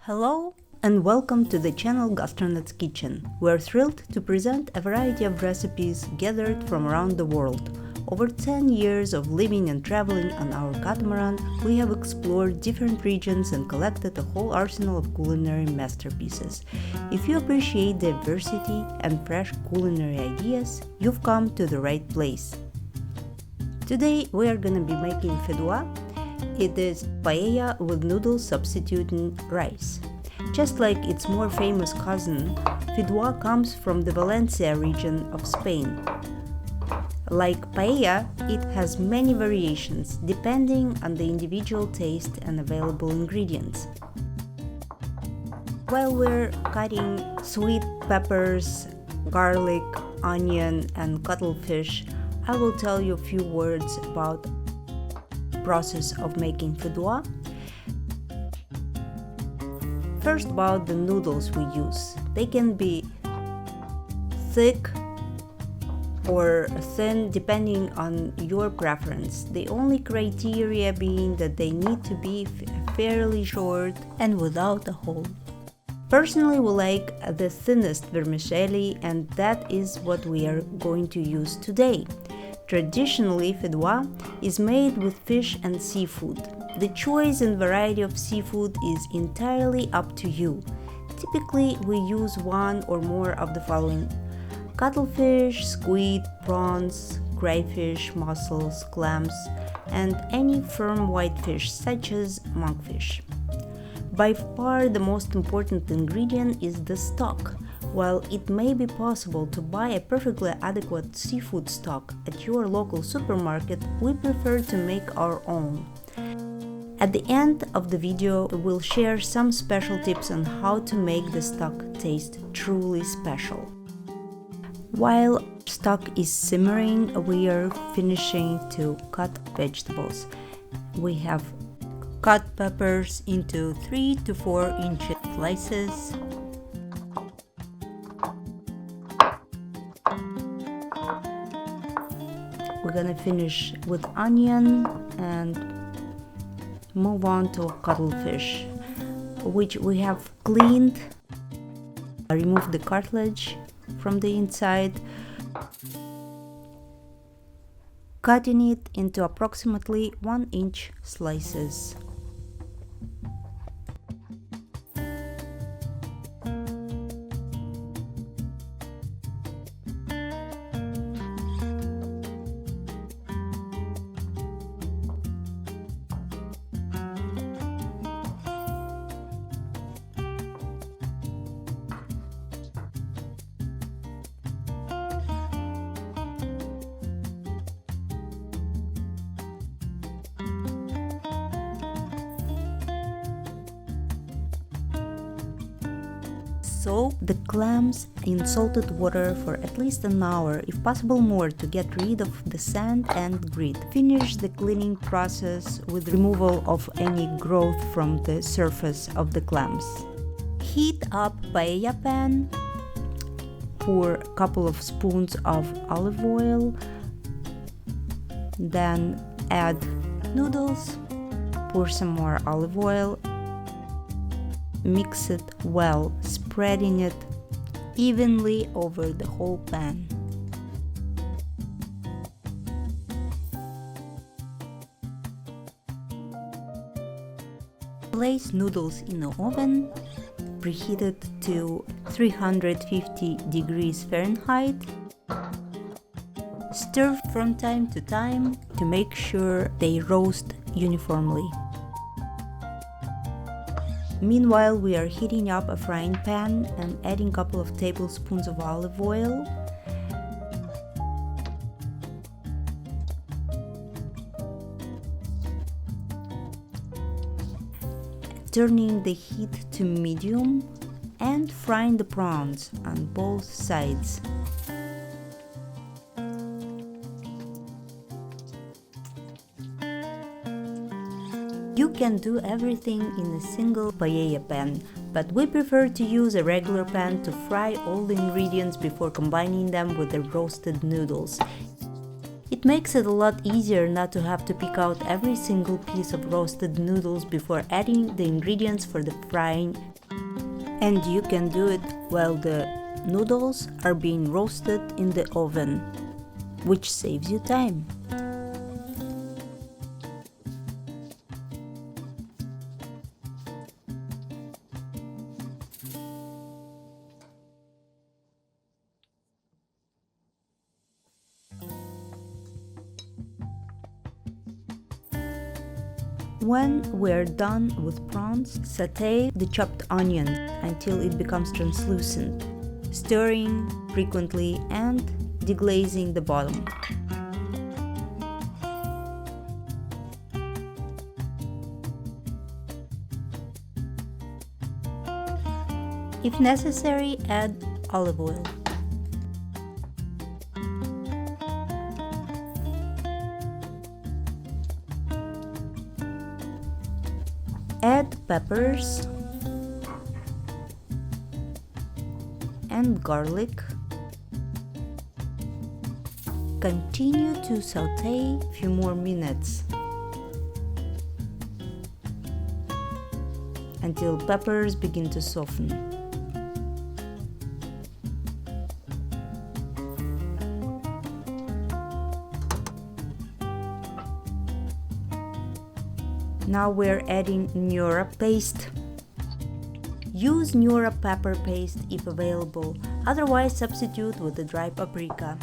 Hello and welcome to the channel Gastronauts Kitchen. We're thrilled to present a variety of recipes gathered from around the world. Over 10 years of living and traveling on our catamaran, we have explored different regions and collected a whole arsenal of culinary masterpieces. If you appreciate diversity and fresh culinary ideas, you've come to the right place. Today we are gonna be making Fideuà. It is paella with noodles substituting rice. Just like its more famous cousin, Fideuà comes from the Valencia region of Spain. Like paella, it has many variations depending on the individual taste and available ingredients. While we're cutting sweet peppers, garlic, onion, and cuttlefish, I will tell you a few words about the process of making Fideuà. First, about the noodles we use. They can be thick or thin depending on your preference. The only criteria being that they need to be fairly short and without a hole. Personally, we like the thinnest vermicelli, and that is what we are going to use today. Traditionally, Fideuà is made with fish and seafood. The choice and variety of seafood is entirely up to you. Typically, we use one or more of the following: cuttlefish, squid, prawns, crayfish, mussels, clams, and any firm white fish such as monkfish. By far the most important ingredient is the stock. While it may be possible to buy a perfectly adequate seafood stock at your local supermarket, we prefer to make our own. At the end of the video, we'll share some special tips on how to make the stock taste truly special. While stock is simmering, we are finishing to cut vegetables. We have cut peppers into 3 to 4 inch slices. We're gonna finish with onion and move on to cuttlefish, which we have cleaned. Remove the cartilage from the inside, cutting it into approximately 1 inch slices. Soak the clams in salted water for at least an hour, if possible more, to get rid of the sand and grit. Finish the cleaning process with removal of any growth from the surface of the clams. Heat up paella pan, pour a couple of spoons of olive oil, then add noodles, pour some more olive oil. Mix it well, spreading it evenly over the whole pan. Place noodles in the oven, preheated to 350 degrees Fahrenheit. Stir from time to time to make sure they roast uniformly. Meanwhile, we are heating up a frying pan and adding a couple of tablespoons of olive oil. Turning the heat to medium and frying the prawns on both sides. You can do everything in a single paella pan, but we prefer to use a regular pan to fry all the ingredients before combining them with the roasted noodles. It makes it a lot easier not to have to pick out every single piece of roasted noodles before adding the ingredients for the frying. And you can do it while the noodles are being roasted in the oven, which saves you time. When we're done with prawns, sauté the chopped onion until it becomes translucent, stirring frequently and deglazing the bottom. If necessary, add olive oil. Add peppers and garlic. Continue to saute a few more minutes until peppers begin to soften. Now we're adding ñora paste. Use ñora pepper paste if available, otherwise substitute with the dry paprika.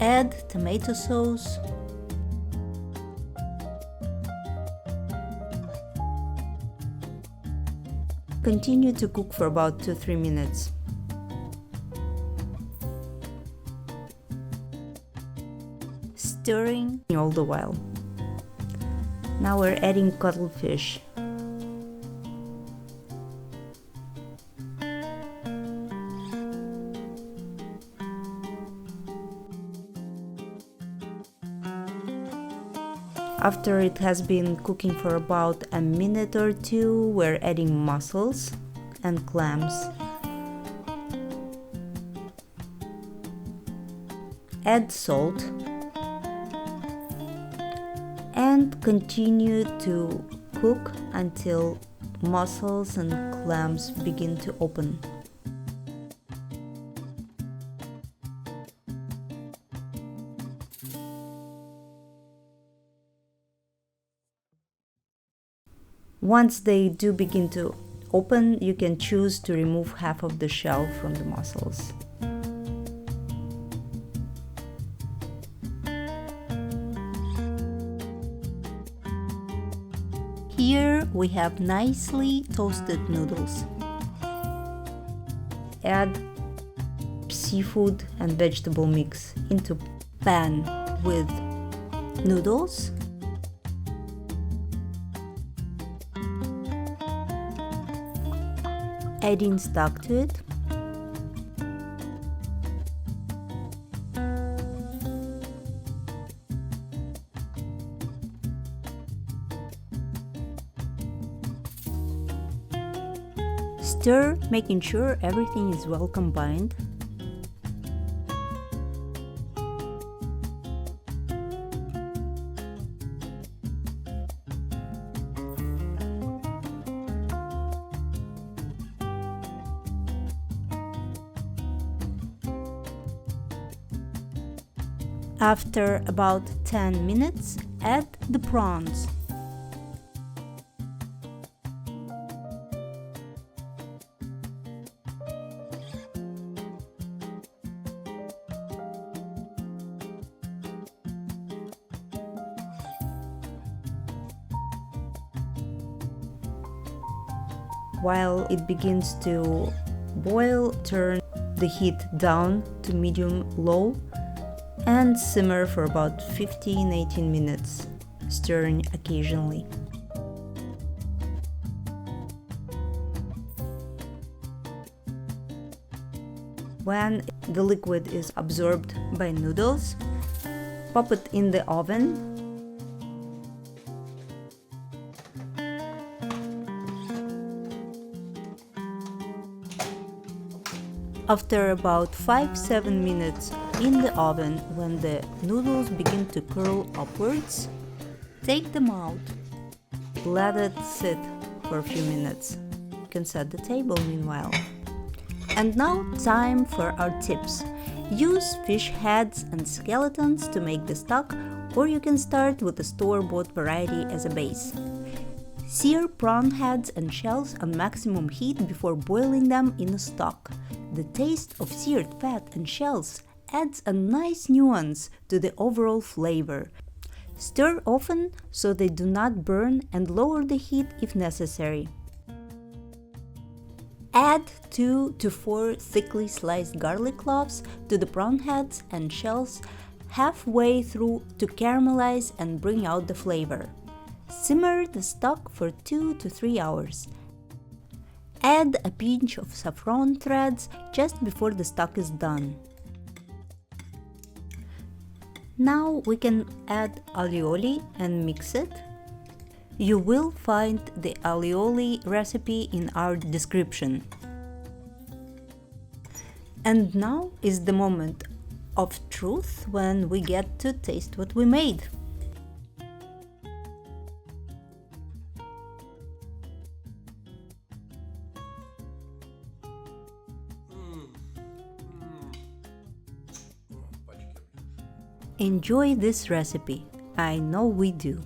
Add tomato sauce, continue to cook for about 2-3 minutes. Stirring all the while. Now we're adding cuttlefish. After it has been cooking for about a minute or two, we're adding mussels and clams. Add salt and continue to cook until mussels and clams begin to open. Once they do begin to open, you can choose to remove half of the shell from the mussels. Here we have nicely toasted noodles. Add seafood and vegetable mix into pan with noodles, adding stock to it, stir, making sure everything is well combined. After about 10 minutes, add the prawns. While it begins to boil, turn the heat down to medium-low and simmer for about 15-18 minutes, stirring occasionally. When the liquid is absorbed by noodles, pop it in the oven. After about 5-7 minutes in the oven, when the noodles begin to curl upwards, take them out. Let it sit for a few minutes. You can set the table meanwhile. And now time for our tips. Use fish heads and skeletons to make the stock, or you can start with the store-bought variety as a base. Sear prawn heads and shells on maximum heat before boiling them in a stock. The taste of seared fat and shells adds a nice nuance to the overall flavor. Stir often so they do not burn and lower the heat if necessary. Add 2 to 4 thickly sliced garlic cloves to the prawn heads and shells halfway through to caramelize and bring out the flavor. Simmer the stock for 2 to 3 hours. Add a pinch of saffron threads just before the stock is done. Now we can add alioli and mix it. You will find the alioli recipe in our description. And now is the moment of truth when we get to taste what we made. Enjoy this recipe. I know we do.